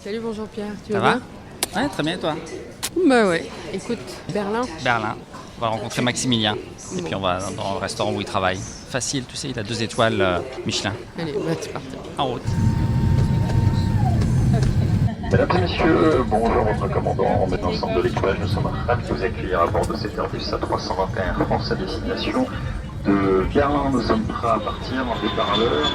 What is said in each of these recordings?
Salut, bonjour Pierre, tu Ça vas va? bien? Ouais, très bien, et toi? Bah ouais, écoute, Berlin. Berlin. On va rencontrer Maximilien. Et Bon. puis on va dans le restaurant où il travaille. Facile, tu sais, il a 2 étoiles Michelin. Allez, bah c'est parti. En route. Mesdames et messieurs, bonjour votre commandant, et l'ensemble de l'équipage, nous sommes ravis de vous accueillir à bord de cet Airbus A321 France à destination de Berlin. Nous sommes prêts à partir en départ à l'heure.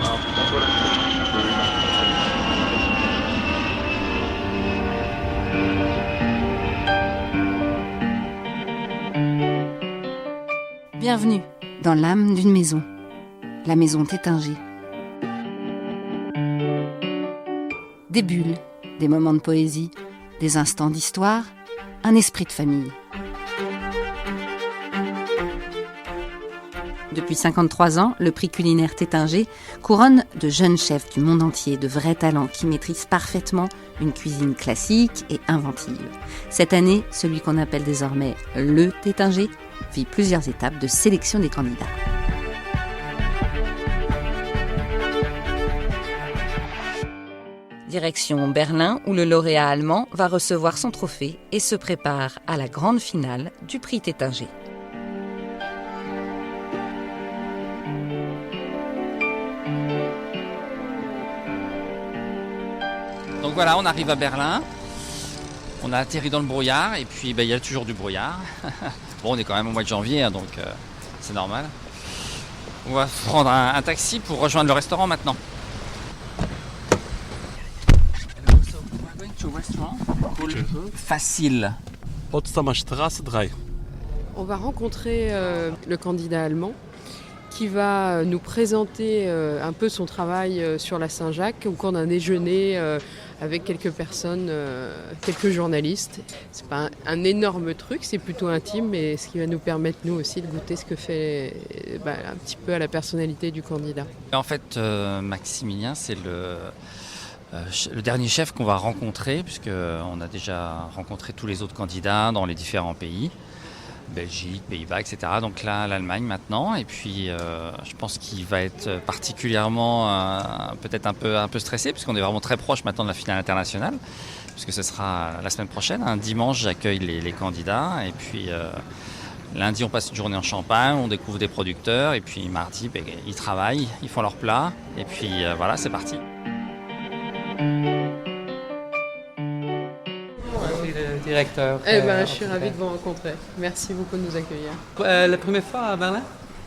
Bienvenue dans l'âme d'une maison, la maison Tétinger. Des bulles, des moments de poésie, des instants d'histoire, un esprit de famille. Depuis 53 ans, le prix culinaire Tétinger couronne de jeunes chefs du monde entier, de vrais talents qui maîtrisent parfaitement une cuisine classique et inventive. Cette année, celui qu'on appelle désormais le Tétinger vit plusieurs étapes de sélection des candidats. Direction Berlin, où le lauréat allemand va recevoir son trophée et se prépare à la grande finale du prix Tétinger. Donc voilà, on arrive à Berlin. On a atterri dans le brouillard et puis il y a toujours du brouillard. Bon, on est quand même au mois de janvier, donc c'est normal. On va prendre un taxi pour rejoindre le restaurant maintenant. Facile. Potsdamer Straße 3. On va rencontrer le candidat allemand qui va nous présenter un peu son travail sur la Saint-Jacques au cours d'un déjeuner avec quelques personnes, quelques journalistes. C'est pas un énorme truc, c'est plutôt intime, mais ce qui va nous permettre nous aussi de goûter ce que fait un petit peu à la personnalité du candidat. En fait, Maximilien, c'est le dernier chef qu'on va rencontrer, puisqu'on a déjà rencontré tous les autres candidats dans les différents pays. Belgique, Pays-Bas, etc. Donc là, l'Allemagne maintenant. Et puis, je pense qu'il va être particulièrement peut-être un peu stressé, puisqu'on est vraiment très proche maintenant de la finale internationale, puisque ce sera la semaine prochaine. Dimanche, j'accueille les candidats. Et puis, lundi, on passe une journée en Champagne, on découvre des producteurs. Et puis, mardi, ils travaillent, ils font leurs plats. Et puis, voilà, c'est parti. Directeur. Je suis ravie de vous rencontrer. Merci beaucoup de nous accueillir. La première fois à Berlin?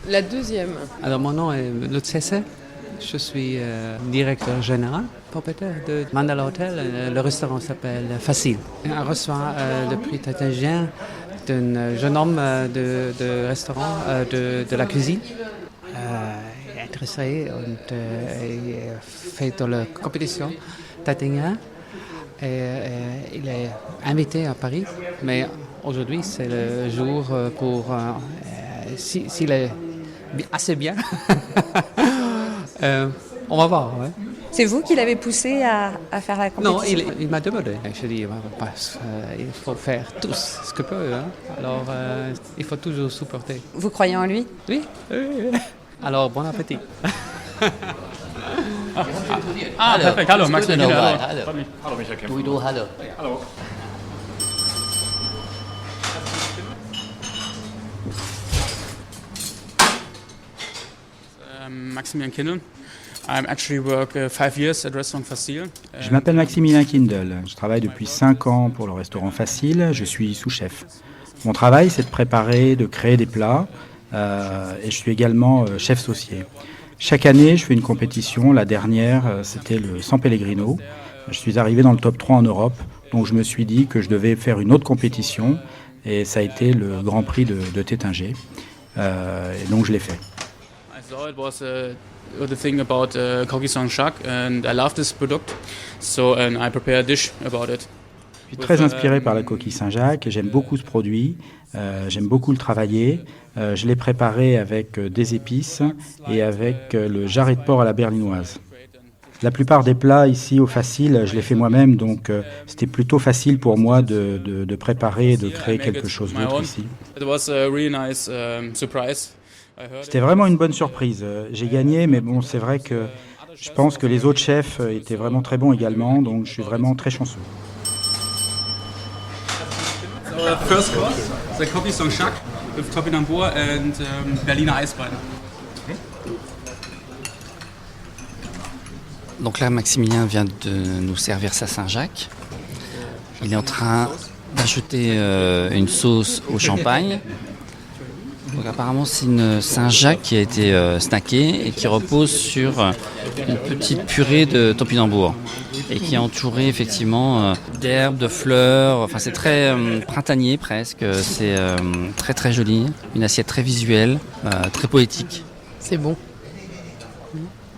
La deuxième. Alors mon nom est Lutz Hesse. Je suis directeur général, propriétaire de Mandala Hotel. Le restaurant s'appelle Facile. On reçoit le prix Tétinger d'un jeune homme de restaurant de la cuisine. Intéressé et fait dans la compétition Tétinger. Il est invité à Paris, mais aujourd'hui c'est le jour pour s'il est assez bien. On va voir. Ouais. C'est vous qui l'avez poussé à faire la compétition? Non, il m'a demandé. Je dis il faut faire tous ce que peut. Hein. Alors il faut toujours supporter. Vous croyez en lui? Oui. Alors bon appétit. Perfekt. Hallo, Max Michael. Hallo. Hallo, Michael Kempf. Guido, hallo. Hallo. Maximilian Kindl. I actually work 5 years at Restaurant Facile. Je m'appelle Maximilien Kindl. Je travaille depuis 5 ans pour le restaurant Facile. Je suis sous-chef. Mon travail, c'est de préparer, de créer des plats. Et je suis également chef saucier. Chaque année, je fais une compétition. La dernière, c'était le San Pellegrino. Je suis arrivé dans le top 3 en Europe. Donc je me suis dit que je devais faire une autre compétition. Et ça a été le Grand Prix de Tétinger. Et donc je l'ai fait. I saw it was the thing about Coquille Saint-Jacques and I love this product. So I prepare a dish about it. Je suis très inspiré par la coquille Saint-Jacques. J'aime beaucoup ce produit. J'aime beaucoup le travailler. Je l'ai préparé avec des épices et avec le jarret de porc à la berlinoise. La plupart des plats ici au Facile, je les fais moi-même, donc c'était plutôt facile pour moi de préparer et de créer quelque chose d'autre ici. C'était vraiment une bonne surprise. J'ai gagné, mais bon, c'est vrai que Je pense que les autres chefs étaient vraiment très bons également, donc je suis vraiment très chanceux. So first course, the Coquille Saint-Jacques with Topinambour and Berliner Eisbein. Donc là, Maximilien vient de nous servir sa Saint-Jacques. Il est en train d'ajouter une sauce au champagne. Donc apparemment, c'est une Saint-Jacques qui a été snackée et qui repose sur une petite purée de topinambour et qui est entourée effectivement d'herbes, de fleurs. Enfin, c'est très printanier presque. C'est très très joli. Une assiette très visuelle, très poétique. C'est bon.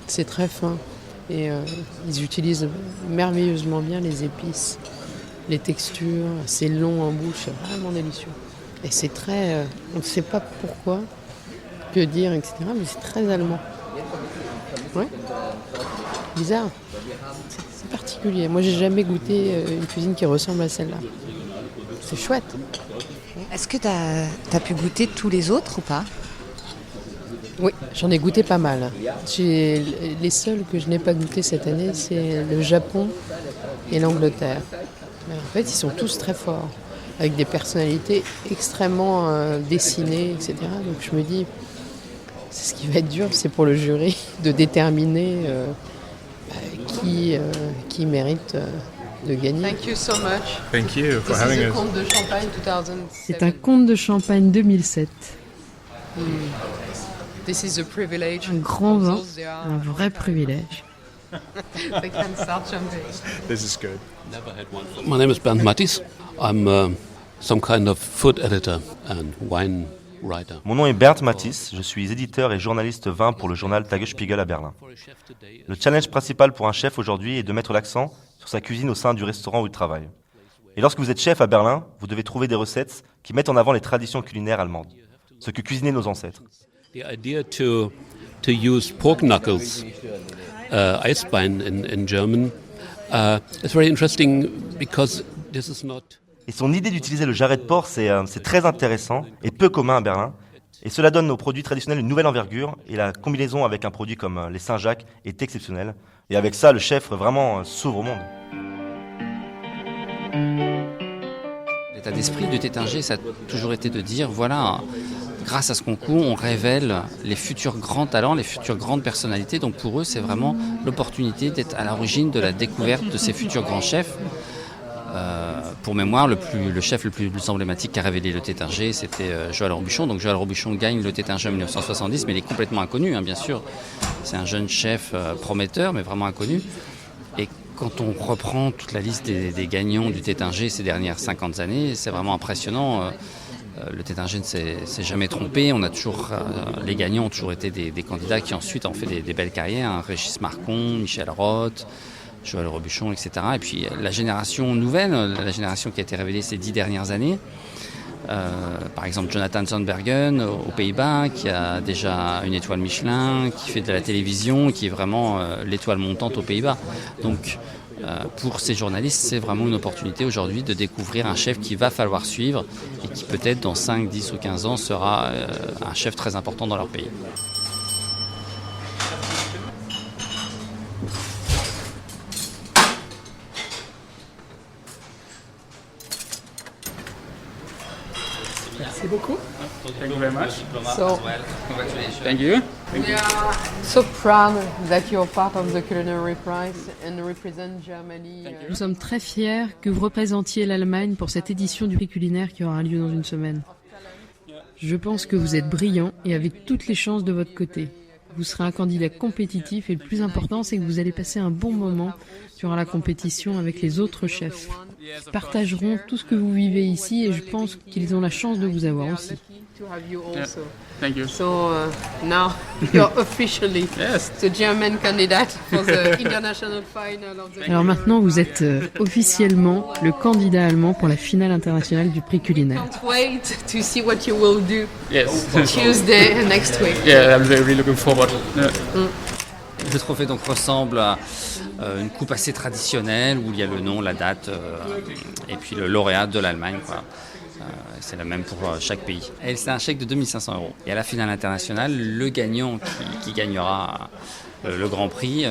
C'est très fin. Et ils utilisent merveilleusement bien les épices, les textures. C'est long en bouche, c'est vraiment délicieux. Et c'est très... on ne sait pas pourquoi, que dire, etc. Mais c'est très allemand. Ouais. Bizarre. C'est particulier. Moi, j'ai jamais goûté une cuisine qui ressemble à celle-là. C'est chouette. Est-ce que tu as pu goûter tous les autres ou pas? Oui, j'en ai goûté pas mal. Les seuls que je n'ai pas goûté cette année, c'est le Japon et l'Angleterre. Mais en fait, ils sont tous très forts, avec des personnalités extrêmement dessinées, etc. Donc je me dis, c'est ce qui va être dur, c'est pour le jury de déterminer qui mérite de gagner. Thank you so much. Thank you for having us. Conte de Champagne 2007. C'est un conte de Champagne 2007. This is a privilege. Un grand vin, Those, they are- un vrai privilège. They can start champagne. This is good. My name is Bernd Mattis. I'm some kind of food editor and wine writer. Mon nom est Bernd Mattis, je suis éditeur et journaliste vin pour le journal Tagesspiegel à Berlin. Le challenge principal pour un chef aujourd'hui est de mettre l'accent sur sa cuisine au sein du restaurant où il travaille. Et lorsque vous êtes chef à Berlin, vous devez trouver des recettes qui mettent en avant les traditions culinaires allemandes, ce que cuisinaient nos ancêtres. The idea to use pork knuckles, Eisbein in German, is very interesting because this is not. Et son idée d'utiliser le jarret de porc, c'est très intéressant et peu commun à Berlin. Et cela donne aux produits traditionnels une nouvelle envergure. Et la combinaison avec un produit comme les Saint-Jacques est exceptionnelle. Et avec ça, le chef vraiment s'ouvre au monde. L'état d'esprit du Tétinger, ça a toujours été de dire, voilà, grâce à ce concours, on révèle les futurs grands talents, les futures grandes personnalités. Donc pour eux, c'est vraiment l'opportunité d'être à l'origine de la découverte de ces futurs grands chefs. Pour mémoire, le chef le plus emblématique qui a révélé le Tétinger, c'était Joël Robuchon. Donc Joël Robuchon gagne le Tétinger en 1970, mais il est complètement inconnu, bien sûr. C'est un jeune chef prometteur, mais vraiment inconnu. Et quand on reprend toute la liste des gagnants du Tétinger ces dernières 50 années, c'est vraiment impressionnant. Le Tétinger ne s'est jamais trompé. On a toujours, les gagnants ont toujours été des candidats qui ensuite ont fait des belles carrières. Hein. Régis Marcon, Michel Roth, Joël Robuchon, etc. Et puis la génération nouvelle, la génération qui a été révélée ces 10 dernières années, par exemple Jonathan Zandbergen aux Pays-Bas, qui a déjà une étoile Michelin, qui fait de la télévision, qui est vraiment l'étoile montante aux Pays-Bas. Donc pour ces journalistes, c'est vraiment une opportunité aujourd'hui de découvrir un chef qu'il va falloir suivre et qui peut-être dans 5, 10 ou 15 ans sera un chef très important dans leur pays. Merci beaucoup. Thank you very much. So, Thank you. We are so proud that you're part of the Culinary Prize and represent Germany. nous sommes très fiers que vous représentiez l'Allemagne pour cette édition du prix culinaire qui aura lieu dans une semaine. Je pense que vous êtes brillant et avez toutes les chances de votre côté. Vous serez un candidat compétitif et le plus important, c'est que vous allez passer un bon moment durant la compétition avec les autres chefs. Ils partageront tout ce que vous vivez ici et je pense qu'ils ont la chance de vous avoir aussi. To have you also. Thank you. So now you're officially Yes. the German candidate for the international final of the. Alors maintenant, vous êtes officiellement le candidat allemand pour la finale internationale du prix culinaire. Can't wait to see what you will do Yes. Tuesday and next week. Yeah, I'm really looking forward. Yeah. Le trophée donc ressemble à une coupe assez traditionnelle où il y a le nom, la date et puis le lauréat de l'Allemagne, quoi. C'est la même pour chaque pays. Et c'est un chèque de 2 500 €. Et à la finale internationale, le gagnant qui gagnera Le Grand Prix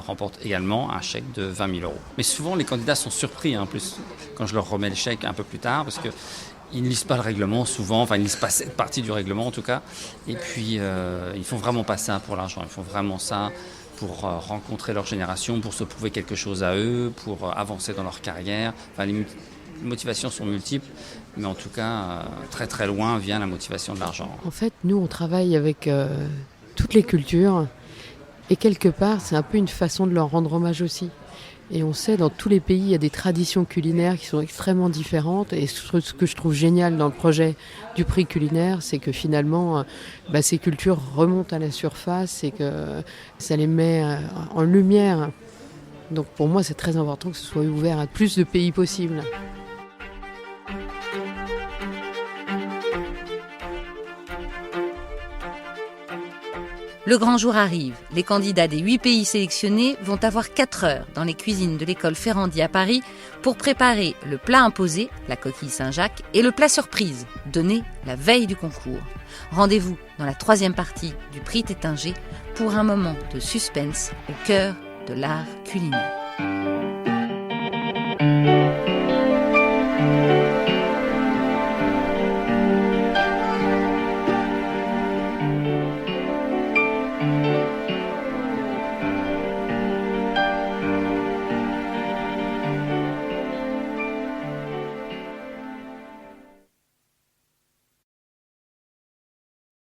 remporte également un chèque de 20 000 €. Mais souvent, les candidats sont surpris, en plus, quand je leur remets le chèque un peu plus tard, parce qu'ils ne lisent pas le règlement souvent, enfin ils ne lisent pas cette partie du règlement en tout cas, et puis ils font vraiment pas ça pour l'argent, ils font vraiment ça pour rencontrer leur génération, pour se prouver quelque chose à eux, pour avancer dans leur carrière. Enfin, les motivations sont multiples, mais en tout cas, très très loin vient la motivation de l'argent. En fait, nous, on travaille avec toutes les cultures, et quelque part, c'est un peu une façon de leur rendre hommage aussi. Et on sait, dans tous les pays, il y a des traditions culinaires qui sont extrêmement différentes. Et ce que je trouve génial dans le projet du prix culinaire, c'est que finalement, ces cultures remontent à la surface et que ça les met en lumière. Donc pour moi, c'est très important que ce soit ouvert à plus de pays possibles. Le grand jour arrive. Les candidats des 8 pays sélectionnés vont avoir 4 heures dans les cuisines de l'école Ferrandi à Paris pour préparer le plat imposé, la coquille Saint-Jacques, et le plat surprise, donné la veille du concours. Rendez-vous dans la 3e partie du prix Tétinger pour un moment de suspense au cœur de l'art culinaire.